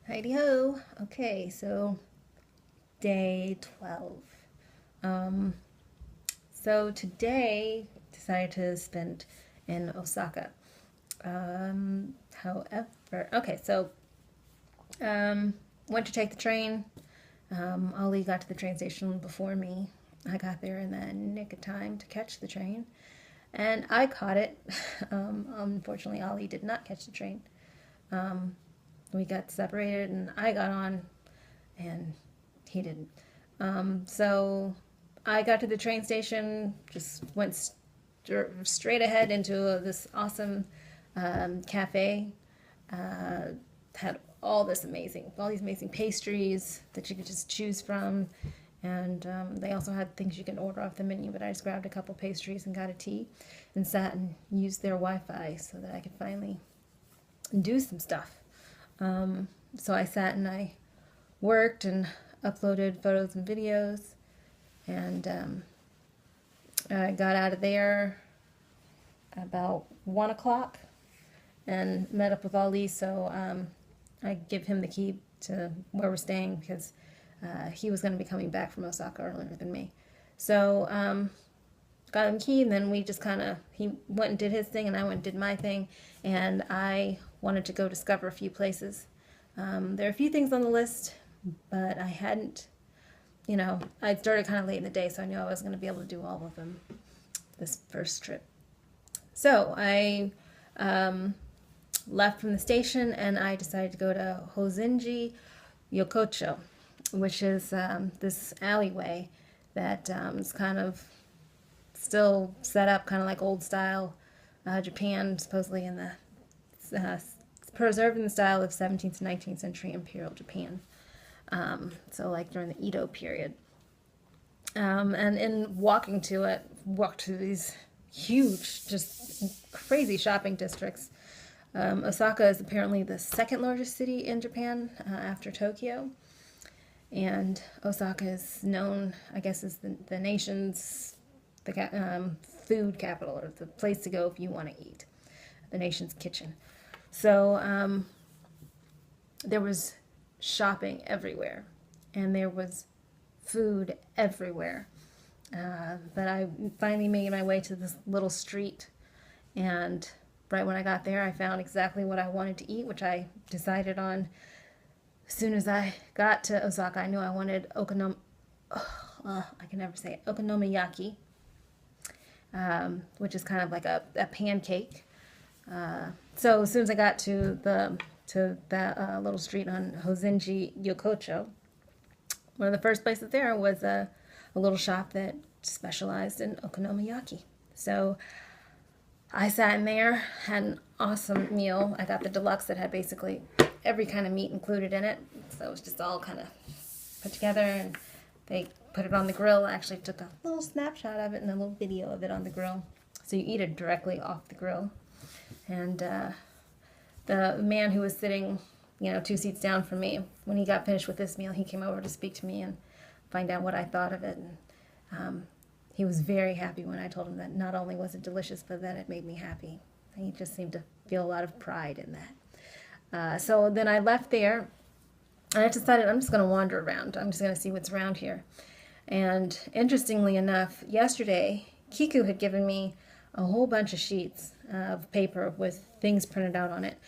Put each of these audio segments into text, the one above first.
Heidi ho. Okay, so day 12. Um, so today decided to spend in Osaka. However, okay, so um, went to take the train. Ali got to the train station before me. I got there in the nick of time to catch the train, and I caught it. Unfortunately, Ali did not catch the train. Um, we got separated, and I got on, and he didn't. So I got to the train station, just went straight ahead into this awesome cafe. Had all these amazing pastries that you could just choose from, and they also had things you can order off the menu. But I just grabbed a couple pastries and got a tea, and sat and used their Wi-Fi so that I could finally do some stuff. So I sat and I worked and uploaded photos and videos, and I got out of there about 1 o'clock and met up with Ali. So I give him the key to where we're staying because he was going to be coming back from Osaka earlier than me. So got him the key, and then we just he went and did his thing, and I went and did my thing, and I wanted to go discover a few places. There are a few things on the list, but I hadn't, I started kind of late in the day, so I knew I wasn't going to be able to do all of them this first trip. So I left from the station, and I decided to go to Hozenji, Yokocho, which is this alleyway that is kind of still set up kind of like old style Japan, supposedly in the preserved in the style of 17th to 19th century imperial Japan. So like during the Edo period. And in walking to it, walked through these huge, just crazy shopping districts. Osaka is apparently the second largest city in Japan after Tokyo. And Osaka is known, I guess, as the nation's food capital, or the place to go if you want to eat, the nation's kitchen. So there was shopping everywhere, and there was food everywhere. But I finally made my way to this little street, and right when I got there, I found exactly what I wanted to eat, which I decided on as soon as I got to Osaka. I knew I wanted I can never say it, Okonomiyaki, which is kind of like a pancake. So as soon as I got to that little street on Hozenji Yokocho, one of the first places there was a little shop that specialized in okonomiyaki. So I sat in there, had an awesome meal. I got the deluxe that had basically every kind of meat included in it. So it was just all kind of put together, and they put it on the grill. I actually took a little snapshot of it and a little video of it on the grill. So you eat it directly off the grill. And the man who was sitting, 2 seats down from me, when he got finished with this meal, he came over to speak to me and find out what I thought of it. And he was very happy when I told him that not only was it delicious, but that it made me happy. He just seemed to feel a lot of pride in that. So then I left there, and I decided I'm just going to wander around. I'm just going to see what's around here. And interestingly enough, yesterday, Kiku had given me a whole bunch of sheets of paper with things printed out on it.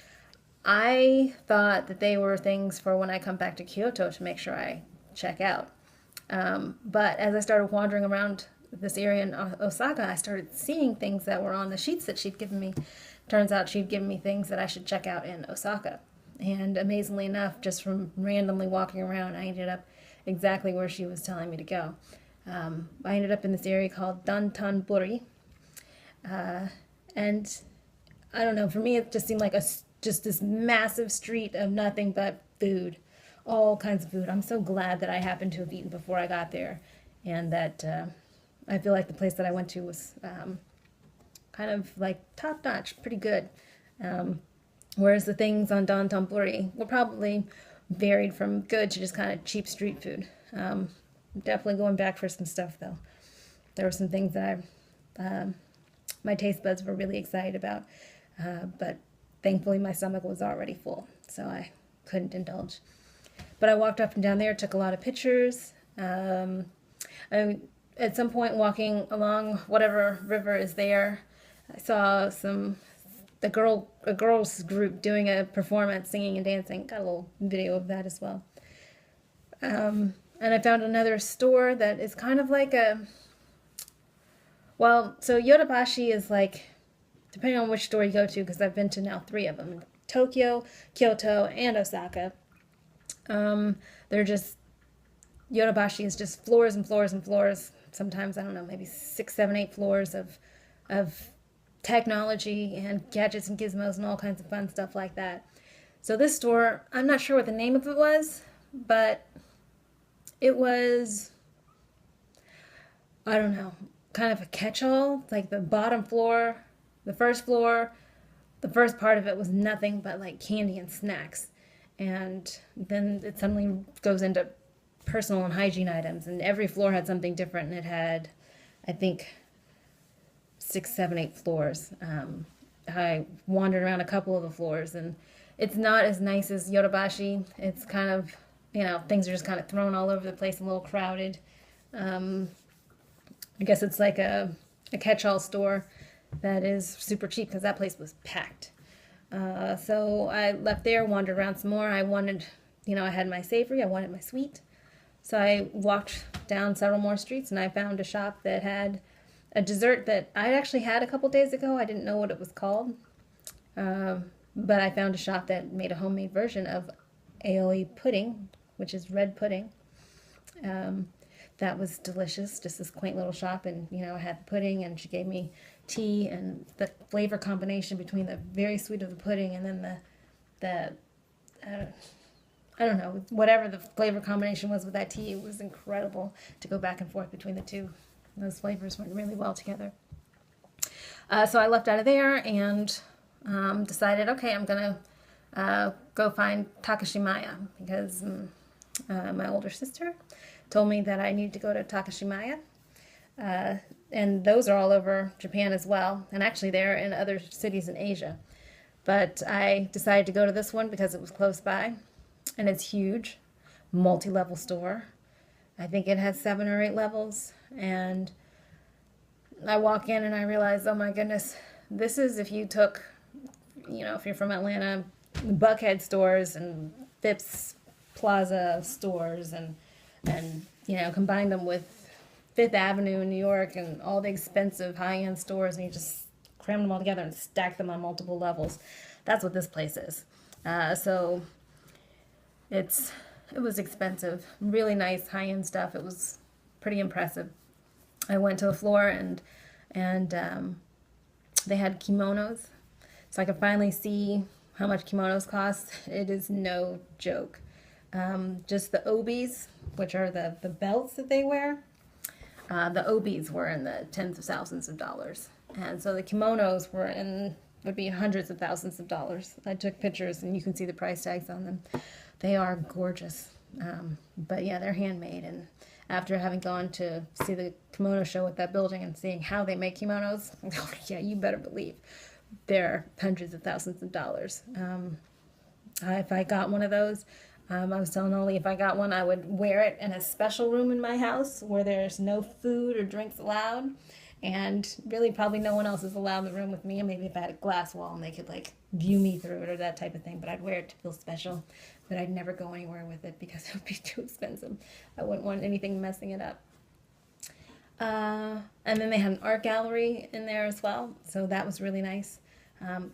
I thought that they were things for when I come back to Kyoto to make sure I check out. But as I started wandering around this area in Osaka, I started seeing things that were on the sheets that she'd given me. Turns out she'd given me things that I should check out in Osaka. And amazingly enough, just from randomly walking around, I ended up exactly where she was telling me to go. I ended up in this area called Dontonbori. And I don't know, for me it just seemed like just this massive street of nothing but food. All kinds of food. I'm so glad that I happened to have eaten before I got there, and that I feel like the place that I went to was kind of like top notch, pretty good. Whereas the things on Dontonbori were probably varied from good to just kind of cheap street food. Definitely going back for some stuff though. There were some things that my taste buds were really excited about, but thankfully my stomach was already full, so I couldn't indulge. But I walked up and down there, took a lot of pictures. At some point, walking along whatever river is there, I saw a girls group doing a performance, singing and dancing. Got a little video of that as well. And I found another store that is kind of like so Yodobashi is like, depending on which store you go to, because I've been to now 3 of them, Tokyo, Kyoto, and Osaka. They're just, Yodobashi is just floors and floors and floors. Sometimes, I don't know, maybe 6, 7, 8 floors of technology and gadgets and gizmos and all kinds of fun stuff like that. So this store, I'm not sure what the name of it was, but it was, I don't know, kind of a catch-all. Like the bottom floor, the first floor, the first part of it was nothing but like candy and snacks. And then it suddenly goes into personal and hygiene items, and every floor had something different, and it had, I think, 6, 7, 8 floors. I wandered around a couple of the floors, and it's not as nice as Yodobashi. It's kind of, things are just kind of thrown all over the place, a little crowded. I guess it's like a catch-all store that is super cheap, because that place was packed. So I left there, wandered around some more. I wanted, I had my savory, I wanted my sweet. So I walked down several more streets, and I found a shop that had a dessert that I actually had a couple days ago. I didn't know what it was called. But I found a shop that made a homemade version of aoi pudding, which is red pudding. That was delicious, just this quaint little shop. And, I had the pudding, and she gave me tea, and the flavor combination between the very sweet of the pudding and then the I don't know, whatever the flavor combination was with that tea, it was incredible to go back and forth between the two. Those flavors went really well together. So I left out of there and decided, okay, I'm going to go find Takashimaya, because my older sister told me that I needed to go to Takashimaya. And those are all over Japan as well. And actually they're in other cities in Asia. But I decided to go to this one because it was close by. And it's huge, multi-level store. I think it has 7 or 8 levels. And I walk in and I realize, oh my goodness, this is if you took, if you're from Atlanta, Buckhead stores and Phipps Plaza stores and combine them with Fifth Avenue in New York and all the expensive high-end stores, and you just cram them all together and stack them on multiple levels. That's what this place is. So it was expensive, really nice high-end stuff. It was pretty impressive. I went to a floor and they had kimonos, so I could finally see how much kimonos cost. It is no joke. Just the obis, which are the belts that they wear, the obis were in the tens of thousands of dollars, and so the kimonos would be hundreds of thousands of dollars. I took pictures, and you can see the price tags on them. They are gorgeous. But yeah, they're handmade. And after having gone to see the kimono show at that building and seeing how they make kimonos, yeah, you better believe they're hundreds of thousands of dollars. If I got one of those, I was telling Oli, if I got one, I would wear it in a special room in my house where there's no food or drinks allowed. And really probably no one else is allowed in the room with me. And maybe if I had a glass wall and they could view me through it or that type of thing. But I'd wear it to feel special. But I'd never go anywhere with it because it would be too expensive. I wouldn't want anything messing it up. And then they had an art gallery in there as well. So that was really nice.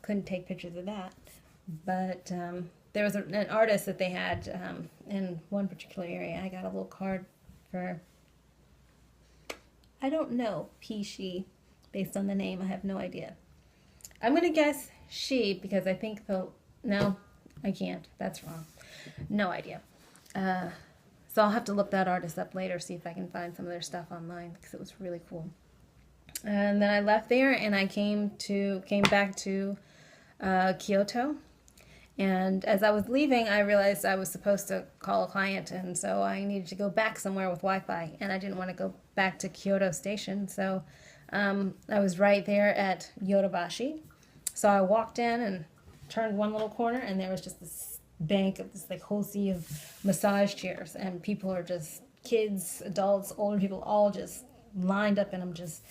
Couldn't take pictures of that. But there was an artist that they had in one particular area. I got a little card for, I don't know, she, based on the name. I have no idea. I'm going to guess she because I think no, I can't. That's wrong. No idea. So I'll have to look that artist up later, see if I can find some of their stuff online because it was really cool. And then I left there and I came back to Kyoto. And as I was leaving, I realized I was supposed to call a client, and so I needed to go back somewhere with Wi-Fi, and I didn't want to go back to Kyoto Station, so I was right there at Yodobashi. So I walked in and turned one little corner, and there was just this bank of this like whole sea of massage chairs, and people are just kids, adults, older people, all just lined up in them. Just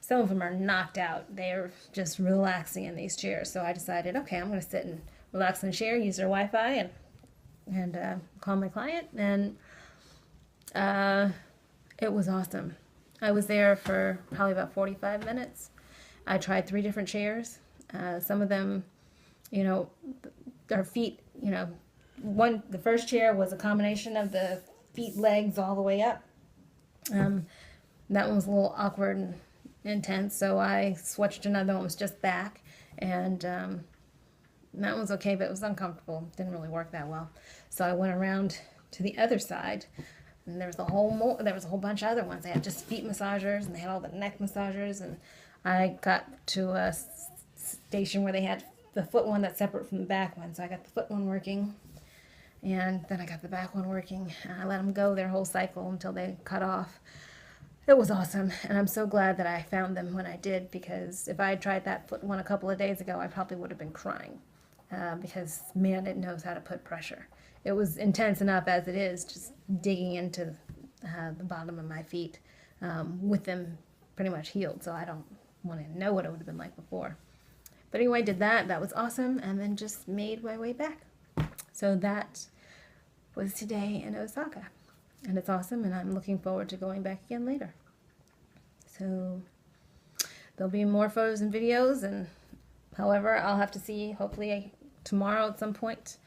some of them are knocked out. They're just relaxing in these chairs. So I decided, okay, I'm going to sit and relax in the chair, use their Wi-Fi, and call my client. And it was awesome. I was there for probably about 45 minutes. I tried 3 different chairs. Some of them, you know, our feet, you know, the first chair was a combination of the feet, legs all the way up. That one was a little awkward and intense, so I switched to another one, was just back, and that one was okay, but it was uncomfortable. Didn't really work that well. So I went around to the other side, and there was a whole bunch of other ones. They had just feet massagers, and they had all the neck massagers, and I got to a station where they had the foot one that's separate from the back one. So I got the foot one working, and then I got the back one working. And I let them go their whole cycle until they cut off. It was awesome, and I'm so glad that I found them when I did, because if I had tried that foot one a couple of days ago, I probably would have been crying, because, man, it knows how to put pressure. It was intense enough as it is, just digging into the bottom of my feet with them pretty much healed, so I don't want to know what it would have been like before. But anyway, did that. That was awesome, and then just made my way back. So that was today in Osaka, and it's awesome, and I'm looking forward to going back again later. So there'll be more photos and videos, and however, I'll have to see, hopefully tomorrow at some point.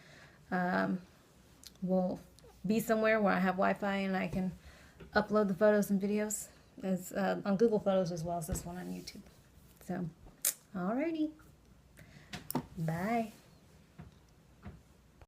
We'll be somewhere where I have Wi-Fi and I can upload the photos and videos as on Google Photos as well as this one on YouTube. So, alrighty. Bye.